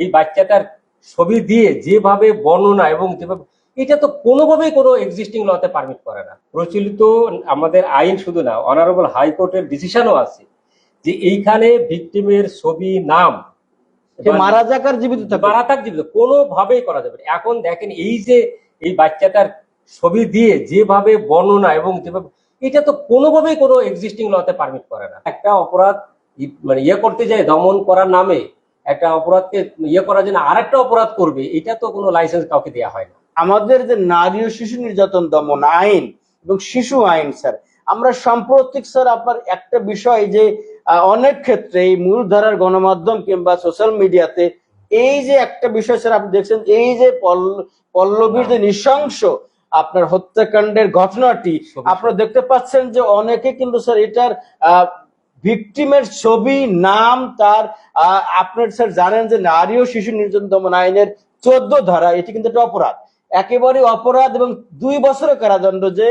এই বাচ্চাটার ছবি দিয়ে যেভাবে বর্ণনা এবং যেভাবে, এটা তো কোনোভাবেই কোনো এক্সিস্টিং লতে পারমিট করে না। প্রচলিত আমাদের আইন শুধু না, অনারেবল হাইকোর্টের ডিসিশনও আছে যে এইখানে ভিকটিমের ছবি, নাম, মারা যাক আর জীবিত থাকুক, মারা থাক জীবিত, কোনোভাবেই করা যাবে না। এখন দেখেন এই যে এই বাচ্চাটার ছবি দিয়ে যেভাবে বর্ণনা এবং যেভাবে, এটা তো কোনোভাবেই কোনো এক্সিস্টিং লতে পারমিট করে না। একটা অপরাধ মানে করতে যায়, দমন করার নামে একটা অপরাধকে করার জন্য আরেকটা অপরাধ করবে, এটা তো কোনো লাইসেন্স কাউকে দেওয়া হয় না। আমাদের যে নারী ও শিশু নির্যাতন দমন আইন এবং শিশু আইন, স্যার আমরা সাম্প্রতিক স্যার আপনার একটা বিষয় যে অনেক ক্ষেত্রে এই মূলধারার গণমাধ্যম কিংবা সোশ্যাল মিডিয়াতে এই যে একটা বিষয় স্যার আপনি দেখছেন, এই যে পল্লবীর যে নৃশংস আপনার হত্যাকাণ্ডের ঘটনাটি আপনারা দেখতে পাচ্ছেন যে অনেকে কিন্তু স্যার এটার ভিকটিমের ছবি, নাম, তার আপনার স্যার জানেন যে নারী ও শিশু নির্যাতন দমন আইনের 14 ধারা, এটি কিন্তু একটা অপরাধ, একেবারে অপরাধ, এবং 2 বছরের কারাদণ্ড। যে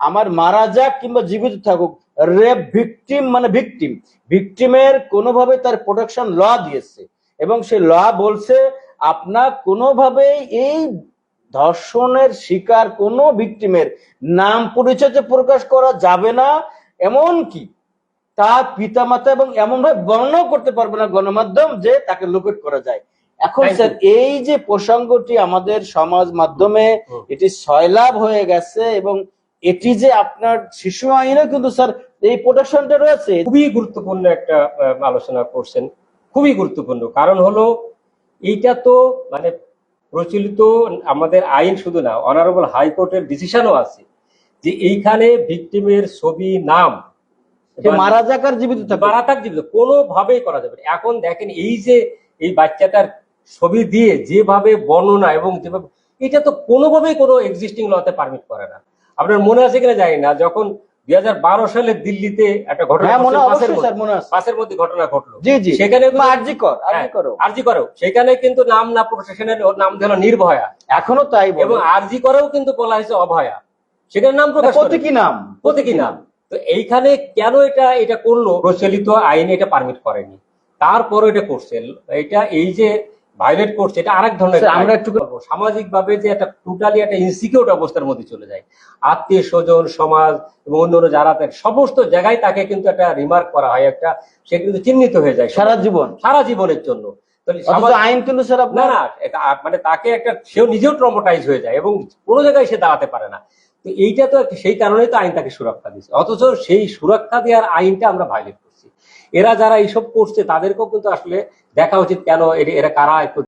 আমার মারা যাক কিংবা জীবিত থাকুক, রেপ ভিকটিম মানে ভিকটিমের কোনোভাবে তার প্রোটেকশন ল দিয়েছে, এবং সেই ল বলছে আপনার কোনোভাবেই এই ধর্ষণের শিকার কোনো ভিকটিমের নাম পরিচয় প্রকাশ করা যাবে না, এমনকি তার পিতামাতা এবং এমন ভাবে বর্ণনা করতে পারবে না গণমাধ্যম যে তাকে লোকেট করা যায়। এখন স্যার এই যে প্রসঙ্গটি আমাদের সমাজ মাধ্যমে এটি সয়লাভ হয়ে গেছে, এবং এটি যে আপনার শিশু আইনে কিন্তু স্যার এই প্রোটেকশনটা রয়েছে। খুবই গুরুত্বপূর্ণ একটা আলোচনা করছেন, খুবই গুরুত্বপূর্ণ। কারণ হলো এইটা তো মানে প্রচলিত আমাদের আইন শুধু না, অনারেবল হাইকোর্টের ডিসিশনও আছে যে এইখানে ভিকটিমের ছবি, নাম, মারা যাক আর জীবিত থাকুক, মারা থাক জীবিত, কোনোভাবেই করা যাবে না। এখন দেখেন এই যে এই বাচ্চাটার ছবি দিয়ে যেভাবে বর্ণনা এবং যেভাবে, এটা তো কোনোভাবেই কোনো এক্সিস্টিং লতে পারমিট করে না। আপনার মনে আছে কিনা জানি না, যখন 2012 সালে দিল্লিতে একটা ঘটনা, বাসের মধ্যে ঘটনা ঘটলো, সেখানে আরজি করো, সেখানে কিন্তু নাম না প্রকাশের নাম দিল নির্ভয়া, এখনো তাই, এবং আরজি করেও কিন্তু বলা হয়েছে অভয়া, সেখানে নাম প্রকাশ, প্রতীকী নাম। তো এইখানে কেন এটা করলো? প্রচলিত আইনে এটা পারমিট করেনি, তারপরও এটা করছে। এটা এই যে ভায়োলেট করছে, এটা আরেক ধরনের। আমরা একটু সামাজিক ভাবে যে একটা টোটালি একটা ইনসিকিউর অবস্থার মধ্যে চলে যায়, আত্মীয় স্বজন, সমাজ এবং অন্যান্য যারা সমস্ত জায়গায় তাকে কিন্তু একটা রিমার্ক করা হয়, একটা সে কিন্তু চিহ্নিত হয়ে যায় সারা জীবনের জন্য। আইন কিন্তু না মানে তাকে একটা, সেও নিজেও ট্রমাটাইজ হয়ে যায় এবং কোনো জায়গায় সে দাঁড়াতে পারে না। তো এইটা তো সেই কারণেই তো আইন তাকে সুরক্ষা দিচ্ছে, অথচ সেই সুরক্ষা দেওয়ার আইনটা আমরা ভায়োলেট করছি। এরা যারা এইসব করছে তাদেরকেও কিন্তু আসলে দেখা উচিত কেন, এরা কারা